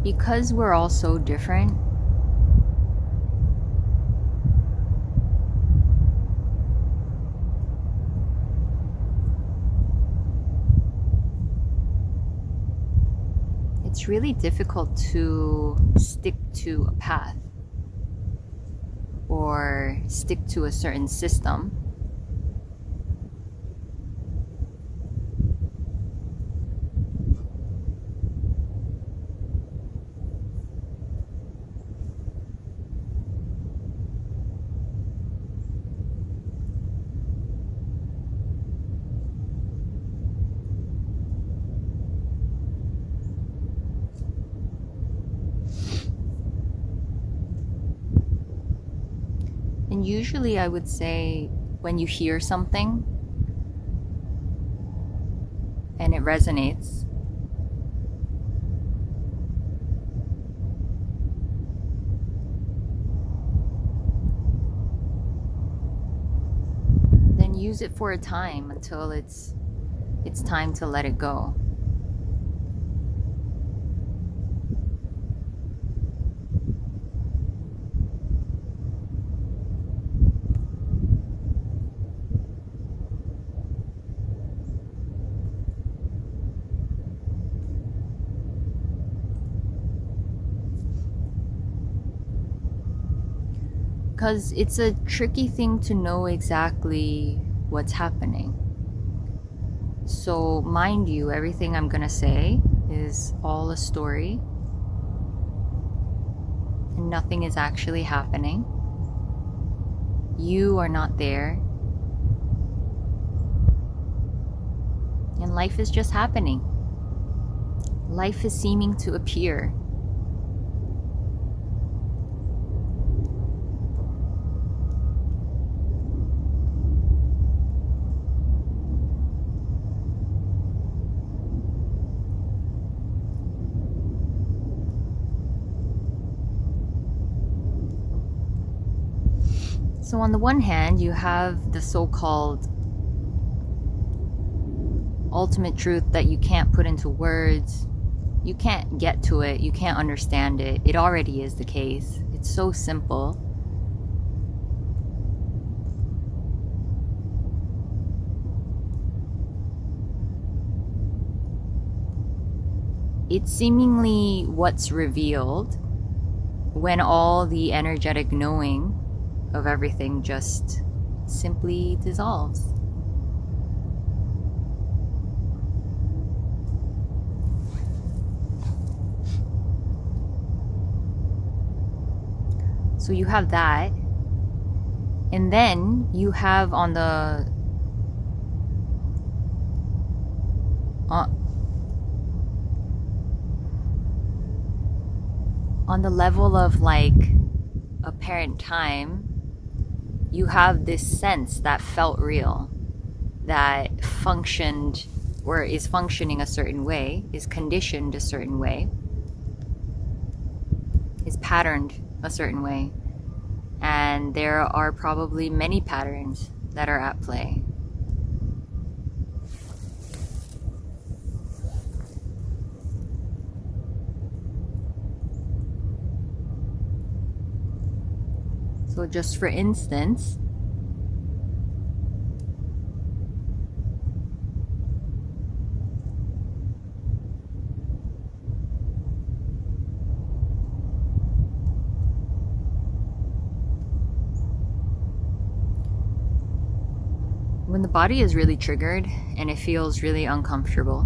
because we're all so different, it's really difficult to stick to a path or stick to a certain system. And usually I would say when you hear something and it resonates, then use it for a time until it's time to let it go. Because it's a tricky thing to know exactly what's happening. So, mind you, everything I'm gonna say is all a story, and nothing is actually happening. You are not there, and life is just happening. Life is seeming to appear. So, on the one hand, you have the so called ultimate truth that you can't put into words. You can't get to it, you can't understand it. It already is the case. It's so simple. It's seemingly what's revealed when all the energetic knowing of everything just simply dissolves. So you have that, and then you have on the level of like apparent time, you have this sense that felt real, that functioned or is functioning a certain way, is conditioned a certain way, is patterned a certain way. And there are probably many patterns that are at play. So just for instance, when the body is really triggered and it feels really uncomfortable,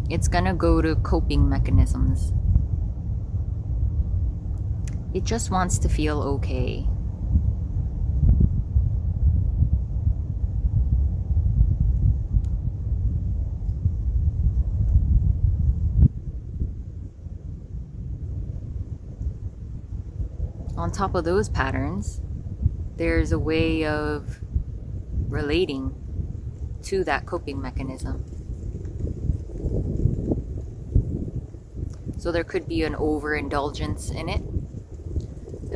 it's gonna go to coping mechanisms. It just wants to feel okay. On top of those patterns, there's a way of relating to that coping mechanism. So there could be an overindulgence in it.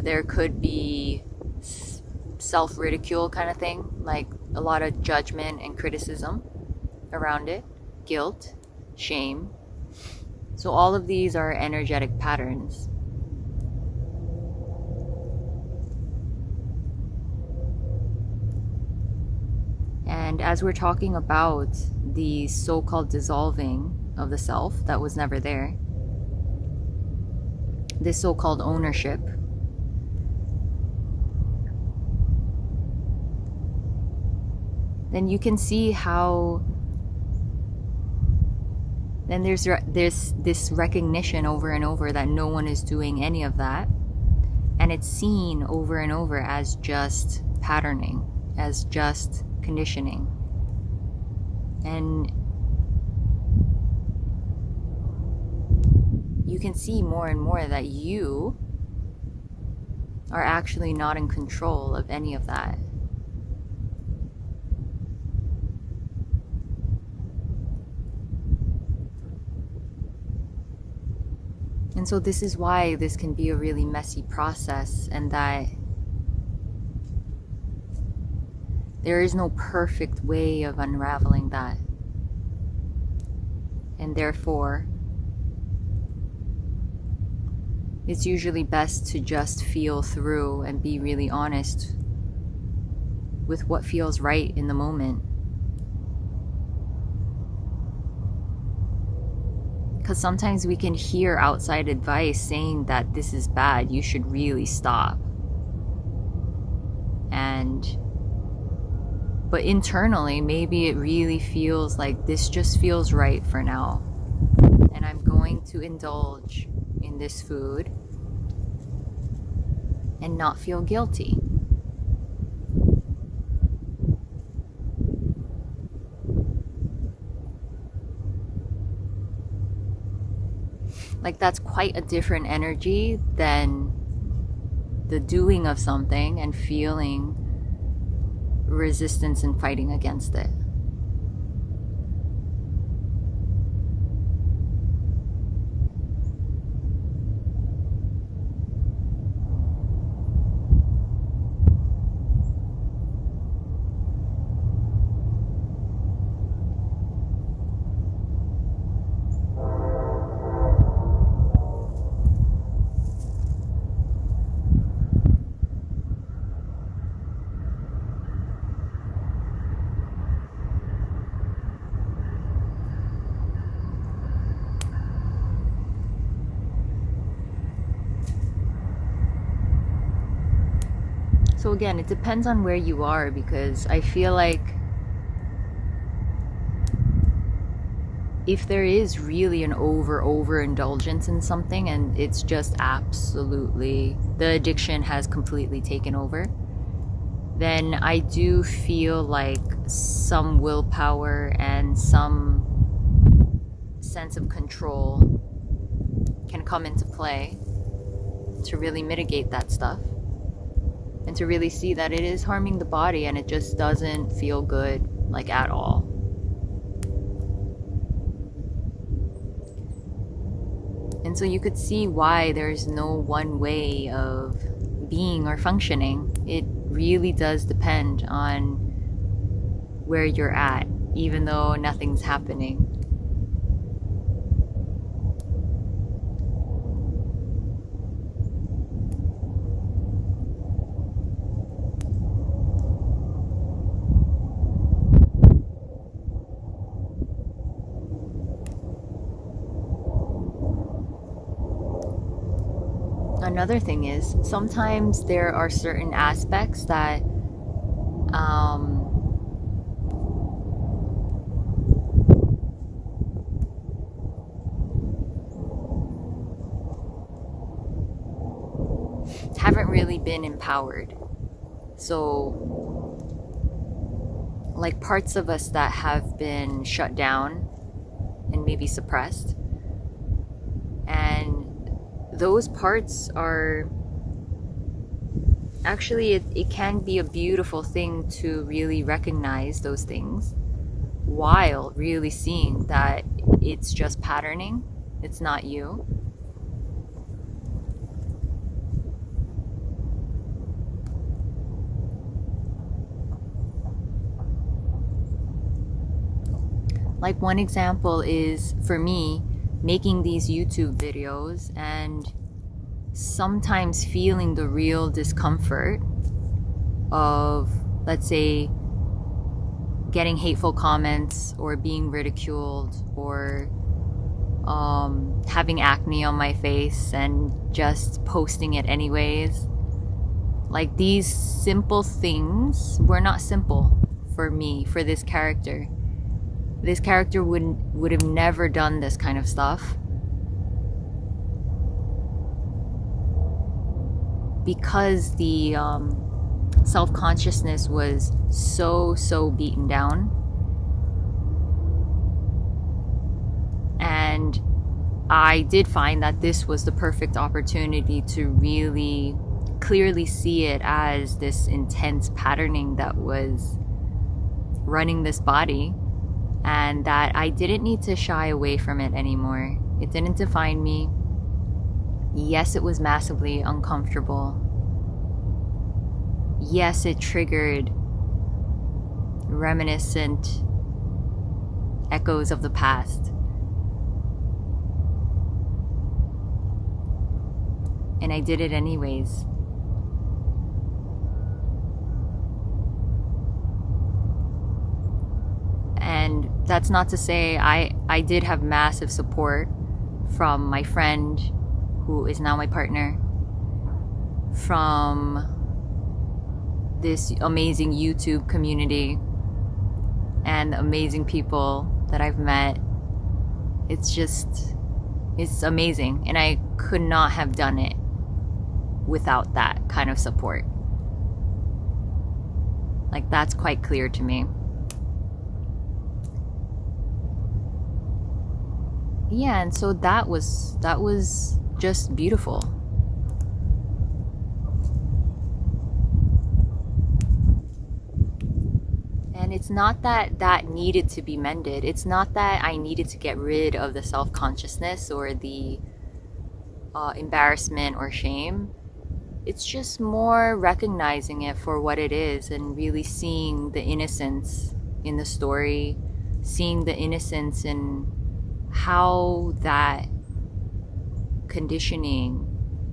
There could be self-ridicule kind of thing, like a lot of judgment and criticism around it, guilt, shame. So all of these are energetic patterns. And as we're talking about the so-called dissolving of the self that was never there, this so-called ownership, then you can see how then there's this recognition over and over that no one is doing any of that, and it's seen over and over as just patterning, as just conditioning. And you can see more and more that you are actually not in control of any of that. And so this is why this can be a really messy process, and that there is no perfect way of unraveling that. And therefore, it's usually best to just feel through and be really honest with what feels right in the moment. Because sometimes we can hear outside advice saying that this is bad, you should really stop. But internally, maybe it really feels like this just feels right for now. And I'm going to indulge in this food and not feel guilty. Like, that's quite a different energy than the doing of something and feeling resistance and fighting against it. So again, it depends on where you are, because I feel like if there is really an overindulgence in something and it's just absolutely the addiction has completely taken over, then I do feel like some willpower and some sense of control can come into play to really mitigate that stuff and to really see that it is harming the body and it just doesn't feel good, like, at all. And so you could see why there's no one way of being or functioning. It really does depend on where you're at, even though nothing's happening. Another thing is, sometimes there are certain aspects that haven't really been empowered. So, like, parts of us that have been shut down and maybe suppressed. And those parts are actually, it can be a beautiful thing to really recognize those things while really seeing that it's just patterning, it's not you. Like, one example is, for me, making these YouTube videos and sometimes feeling the real discomfort of, let's say, getting hateful comments or being ridiculed or having acne on my face and just posting it anyways. Like, these simple things were not simple for me, for this character. This character would have never done this kind of stuff because the self-consciousness was so beaten down. And I did find that this was the perfect opportunity to really clearly see it as this intense patterning that was running this body, and that I didn't need to shy away from it anymore. It didn't define me. Yes, it was massively uncomfortable. Yes, it triggered reminiscent echoes of the past. And I did it anyways. And that's not to say I did have massive support from my friend, who is now my partner, from this amazing YouTube community and amazing people that I've met. It's amazing. And I could not have done it without that kind of support. Like, that's quite clear to me. Yeah, and so that was just beautiful. And it's not that needed to be mended. It's not that I needed to get rid of the self-consciousness or the embarrassment or shame. It's just more recognizing it for what it is and really seeing the innocence in the story, seeing the innocence in how that conditioning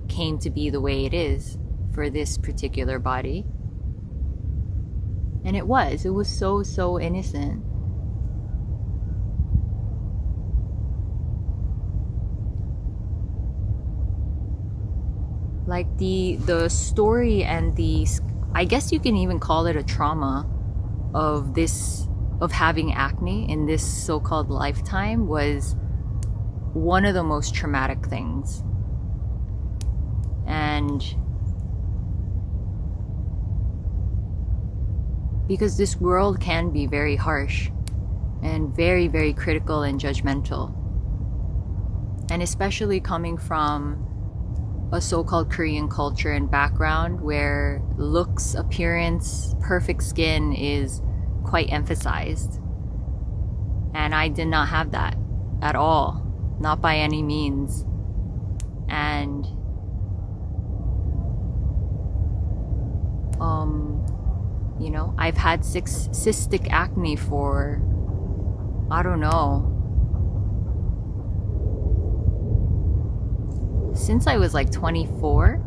came to be the way it is for this particular body. And it was so innocent. Like the story and I guess you can even call it a trauma of having acne in this so-called lifetime was one of the most traumatic things. And because this world can be very harsh and very critical and judgmental, and especially coming from a so-called Korean culture and background where looks, appearance, perfect skin is quite emphasized. And I did not have that at all, not by any means. And I've had cystic acne for, I don't know, since I was like 24.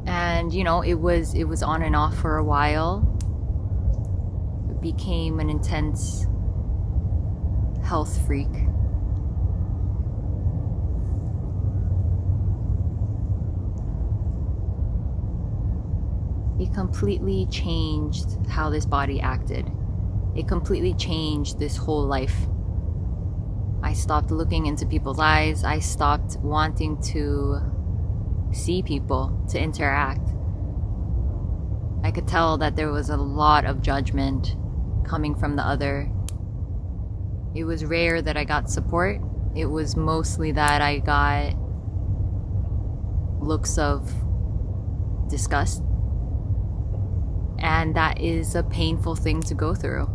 And it was on and off for a while. It became an intense health freak. It completely changed how this body acted. It completely changed this whole life. I stopped looking into people's eyes. I stopped wanting to see people, to interact. I could tell that there was a lot of judgment coming from the other. It was rare that I got support. It was mostly that I got looks of disgust. And that is a painful thing to go through.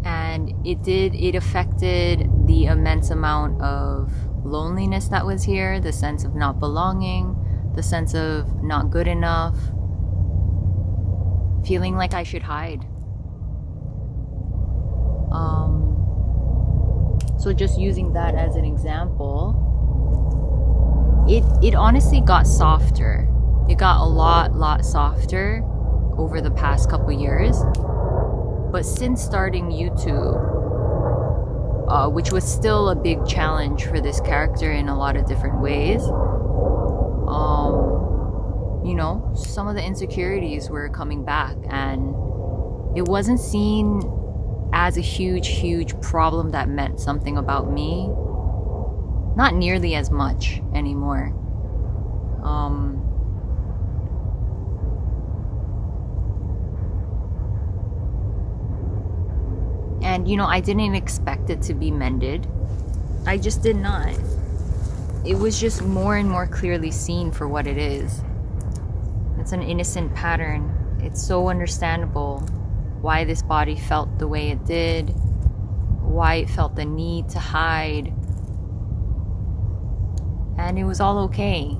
And it affected the immense amount of loneliness that was here, the sense of not belonging, the sense of not good enough, feeling like I should hide. So just using that as an example, it honestly got softer. It got a lot softer over the past couple years. But since starting YouTube, which was still a big challenge for this character in a lot of different ways, some of the insecurities were coming back, and it wasn't seen as a huge problem that meant something about me. Not nearly as much anymore. And I didn't expect it to be mended. I just did not. It was just more and more clearly seen for what it is. It's an innocent pattern. It's so understandable why this body felt the way it did, why it felt the need to hide. And it was all okay.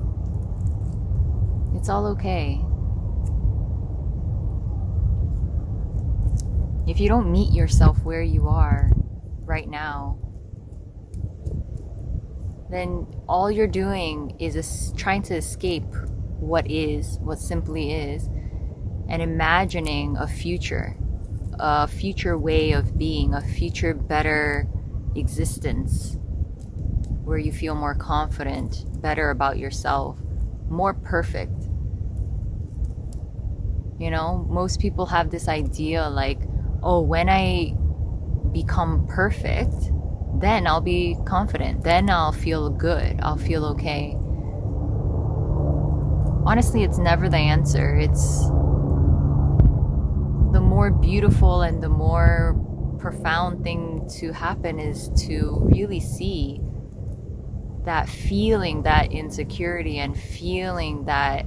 It's all okay. If you don't meet yourself where you are right now, then all you're doing is trying to escape what simply is, and imagining a future way of being, a future better existence where you feel more confident, better about yourself, more perfect. Most people have this idea like, oh, when I become perfect, then I'll be confident, then I'll feel good, I'll feel okay. Honestly, it's never the answer. It's the more beautiful and the more profound thing to happen is to really see that feeling, that insecurity, and feeling that,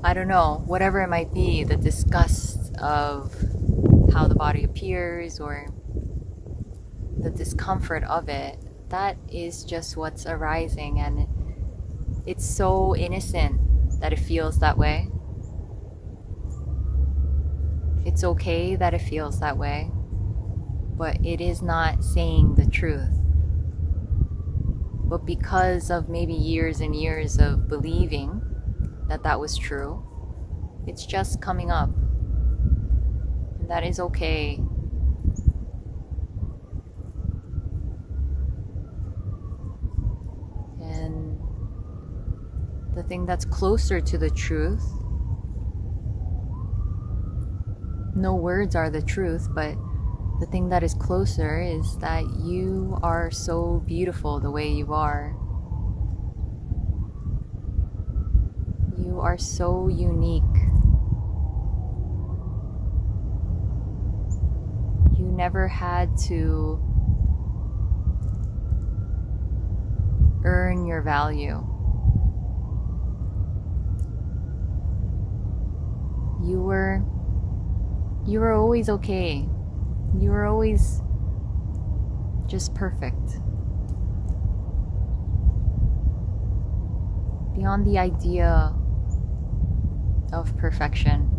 I don't know, whatever it might be, the disgust of how the body appears or the discomfort of it, that is just what's arising. And it's so innocent that it feels that way. It's okay that it feels that way, but it is not saying the truth. But because of maybe years and years of believing that was true, it's just coming up. And that is okay. And the thing that's closer to the truth, no words are the truth, but the thing that is closer is that you are so beautiful the way you are. You are so unique. You never had to earn your value. You were always okay. You were always just perfect. Beyond the idea of perfection.